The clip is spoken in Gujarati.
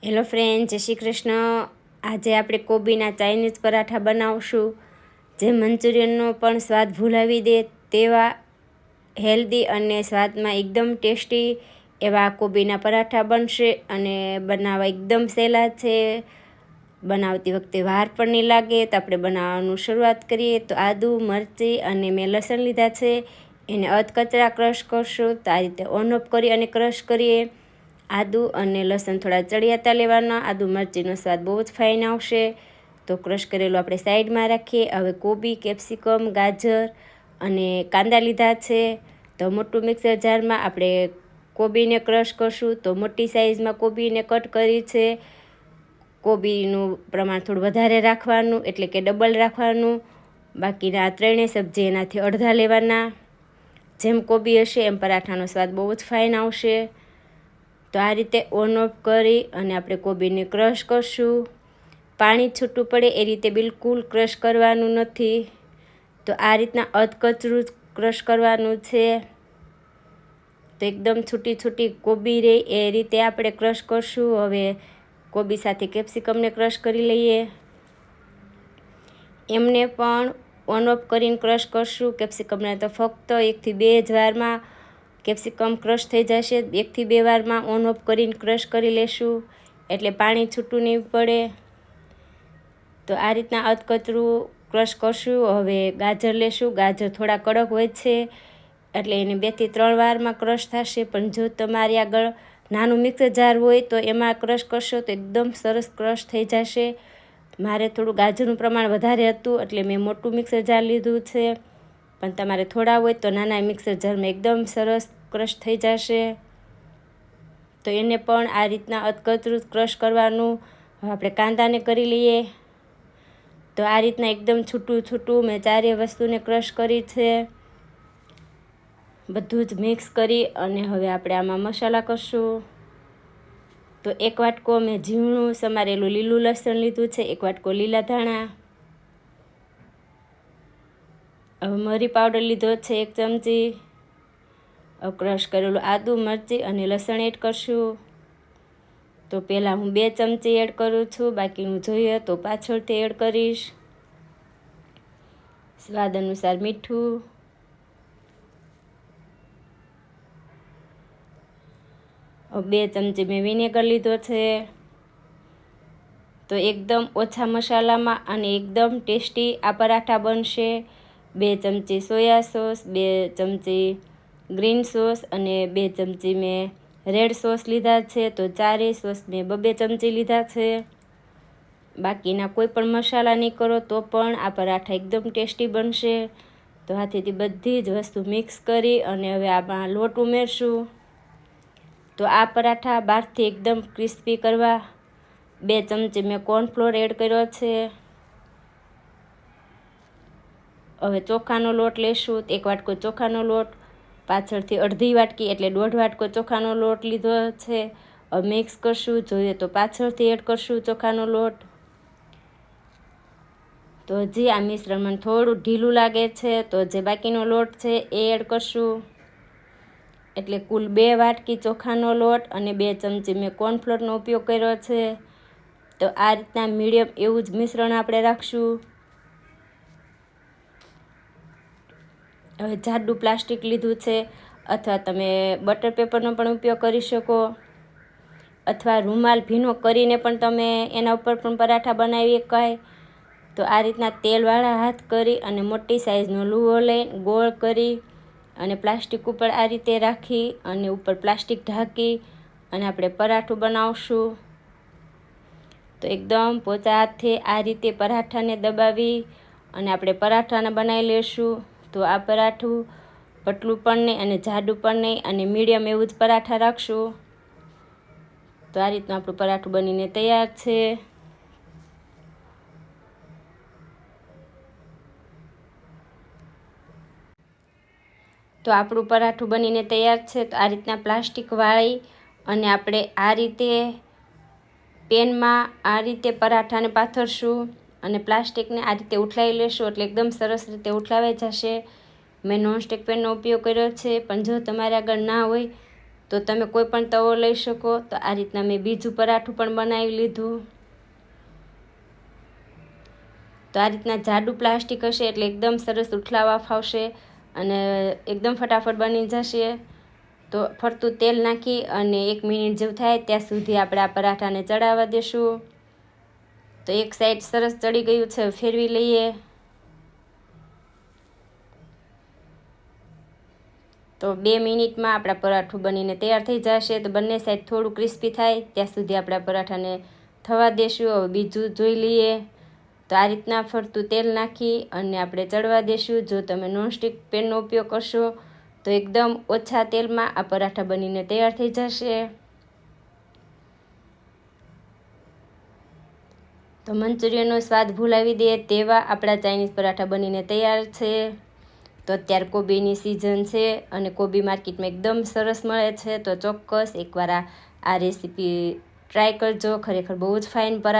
હેલો ફ્રેન્ડ, જય શ્રી કૃષ્ણ. આજે આપણે કોબીના ચાઇનીઝ પરાઠા બનાવશું, જે મંચુરિયનનો પણ સ્વાદ ભૂલાવી દે તેવા હેલ્ધી અને સ્વાદમાં એકદમ ટેસ્ટી એવા કોબીના પરાઠા બનશે. અને બનાવવા એકદમ સહેલા છે. બનાવતી વખતે વાર પણ નહીં લાગે. તો આપણે બનાવવાનું શરૂઆત કરીએ. તો આદુ, મરચી અને મેં લસણ લીધા છે, એને અધકચરા ક્રશ કરશું. તો આ રીતે ઓન ઓફ કરી અને ક્રશ કરીએ. આદુ અને લસણ થોડા ચડિયાતા લેવાના. આદુ મરચીનો સ્વાદ બહુ જ ફાઇન આવશે. તો ક્રશ કરેલું આપણે સાઈડમાં રાખીએ. હવે કોબી, કેપ્સિકમ, ગાજર અને કાંદા લીધા છે. તો મોટું મિક્સર જારમાં આપણે કોબીને ક્રશ કરશું. તો મોટી સાઇઝમાં કોબીને કટ કરી છે. કોબીનું પ્રમાણ થોડું વધારે રાખવાનું, એટલે કે ડબલ રાખવાનું. બાકીના ત્રણેય સબ્જી એનાથી અડધા લેવાના. જેમ કોબી હશે એમ પરાઠાનો સ્વાદ બહુ જ ફાઇન આવશે. તો આ રીતે ઓન ઓફ કરી અને આપણે કોબીને ક્રશ કરશું. પાણી છૂટું પડે એ રીતે બિલકુલ ક્રશ કરવાનું નથી. તો આ રીતના અધકચરું જ ક્રશ કરવાનું છે. તો એકદમ છૂટી છૂટી કોબી રહે એ રીતે આપણે ક્રશ કરશું. હવે કોબી સાથે કેપ્સિકમને ક્રશ કરી લઈએ. એમને પણ ઓન ઓફ કરીને ક્રશ કરશું. કેપ્સિકમને તો ફક્ત 1 થી 2 જ વારમાં કેપ્સિકમ ક્રશ થઈ જશે. 1 થી 2 વારમાં ઓન ઓફ કરીને ક્રશ કરી લેશું, એટલે પાણી છૂટું નહીં પડે. તો આ રીતના અધકચરું ક્રશ કરશું. હવે ગાજર લેશું. ગાજર થોડા કડક હોય છે, એટલે એને 2 થી 3 વારમાં ક્રશ થશે. પણ જો તમારી આગળ નાનું મિક્સર જાર હોય તો એમાં ક્રશ કરશો તો એકદમ સરસ ક્રશ થઈ જશે. મારે થોડું ગાજરનું પ્રમાણ વધારે હતું, એટલે મેં મોટું મિક્સર જાર લીધું છે. પણ તમારે થોડા હોય તો નાના મિક્સર જારમાં એકદમ સરસ ક્રશ થઈ જશે. તો એને પણ આ રીતના અધકચરું ક્રશ કરવાનું. હવે આપણે કાંદાને કરી લઈએ. તો આ રીતના એકદમ છૂટું છૂટું મેં ચારેય વસ્તુને ક્રશ કરી છે. બધું જ મિક્સ કરી અને હવે આપણે આમાં મસાલા કરશું. તો 1 વાટકો મેં ઝીણું સમારેલું લીલું લસણ લીધું છે. 1 વાટકો લીલા ધાણા. હવે મરી પાવડર લીધો છે 1 ચમચી. ક્રશ કરેલું આદુ, મરચી અને લસણ એડ કરશું. તો પહેલાં હું 2 ચમચી એડ કરું છું, બાકીનું જોઈએ તો પાછળથી એડ કરીશ. સ્વાદ અનુસાર મીઠું. બે ચમચી મેં વિનેગર લીધો છે. તો એકદમ ઓછા મસાલામાં અને એકદમ ટેસ્ટી આ પરાઠા બનશે. 2 ચમચી સોયા સોસ, 2 ચમચી ગ્રીન સોસ અને 2 ચમચી મેં રેડ સોસ લીધા છે. તો ચારેય સોસ મેં 2 ચમચી લીધા છે. બાકીના કોઈ પણ મસાલા નહીં કરો તો પણ આ પરાઠા એકદમ ટેસ્ટી બનશે. તો હાથેથી બધી જ વસ્તુ મિક્સ કરી અને હવે આમાં લોટ ઉમેરશું. તો આ પરાઠા બહારથી એકદમ ક્રિસ્પી કરવા 2 ચમચી મેં કોર્નફ્લોર એડ કર્યો છે. હવે ચોખાનો લોટ લેશું. 1 વાટકો ચોખાનો લોટ, પાછળથી અડધી વાટકી એટલે 1.5 વાટકો ચોખાનો લોટ લીધો છે. હવે મિક્સ કરશું. જોઈએ તો પાછળથી એડ કરશું ચોખાનો લોટ. તો હજી આ મિશ્રણ મને થોડું ઢીલું લાગે છે, તો જે બાકીનો લોટ છે એ એડ કરશું. એટલે કુલ 2 વાટકી ચોખાનો લોટ અને 2 ચમચી મેં કોર્નફ્લોરનો ઉપયોગ કર્યો છે. તો આ રીતના મીડિયમ એવું જ મિશ્રણ આપણે રાખશું. હવે જાડું પ્લાસ્ટિક લીધું છે, અથવા તમે બટર પેપરનો પણ ઉપયોગ કરી શકો, અથવા રૂમાલ ભીનો કરીને પણ તમે એના ઉપર પણ પરાઠા બનાવી શકાય. તો આ રીતના તેલવાળા હાથ કરી અને મોટી સાઇઝનો લુવો લઈ ગોળ કરી અને પ્લાસ્ટિક ઉપર આ રીતે રાખી અને ઉપર પ્લાસ્ટિક ઢાંકી અને આપણે પરાઠું બનાવશું. તો એકદમ પોચા હાથે આ રીતે પરાઠાને દબાવી અને આપણે પરાઠાને બનાવી લેશું. તો આ પરાઠું પતલું પણ નહીં અને જાડું પણ નહીં, અને મીડિયમ એવું જ પરાઠા રાખશું. તો આ રીતનું આપણું પરાઠું બનીને તૈયાર છે. તો આપણું પરાઠું બનીને તૈયાર છે. તો આ રીતના પ્લાસ્ટિક વાળી અને આપણે આ રીતે પેનમાં આ રીતે પરાઠાને પાથરશું અને પ્લાસ્ટિકને આ રીતે ઉઠલાવી લેશું, એટલે એકદમ સરસ રીતે ઉઠલાવાઈ જશે. મેં નોનસ્ટિક પેનનો ઉપયોગ કર્યો છે, પણ જો તમારે આગળ ના હોય તો તમે કોઈ પણ તવો લઈ શકો. તો આ રીતના મેં બીજું પરાઠું પણ બનાવી લીધું. તો આ રીતના જાડું પ્લાસ્ટિક હશે એટલે એકદમ સરસ ઉથલાવા ફાવશે અને એકદમ ફટાફટ બની જશે. તો ફરતું તેલ નાખી અને 1 મિનિટ જેવું થાય ત્યાં સુધી આપણે આ પરાઠાને ચડાવવા દેશું. તો એક સાઈડ સરસ ચડી ગયું છે, ફેરવી લઈએ. તો 2 મિનિટમાં આપણા પરાઠું બનીને તૈયાર થઈ જશે. તો બંને સાઈડ થોડું ક્રિસ્પી થાય ત્યાં સુધી આપણે પરાઠાને થવા દેશું. હવે બીજું જોઈ લઈએ. તો આ રીતના ફરતું તેલ નાખી અને આપણે ચડવા દેશું. જો તમે નોનસ્ટિક પેનનો ઉપયોગ કરશો તો એકદમ ઓછા તેલમાં આ પરાઠા બનીને તૈયાર થઈ જશે. તો મંચુરિયનનો સ્વાદ ભૂલાવી દે તેવા આપણા ચાઇનીઝ પરાઠા બનીને તૈયાર છે. તો અત્યારે કોબીની સિઝન છે અને કોબી માર્કેટમાં એકદમ સરસ મળે છે. તો ચોક્કસ એકવાર આ રેસીપી ટ્રાય કરજો. ખરેખર બહુ જ ફાઇન પરાઠા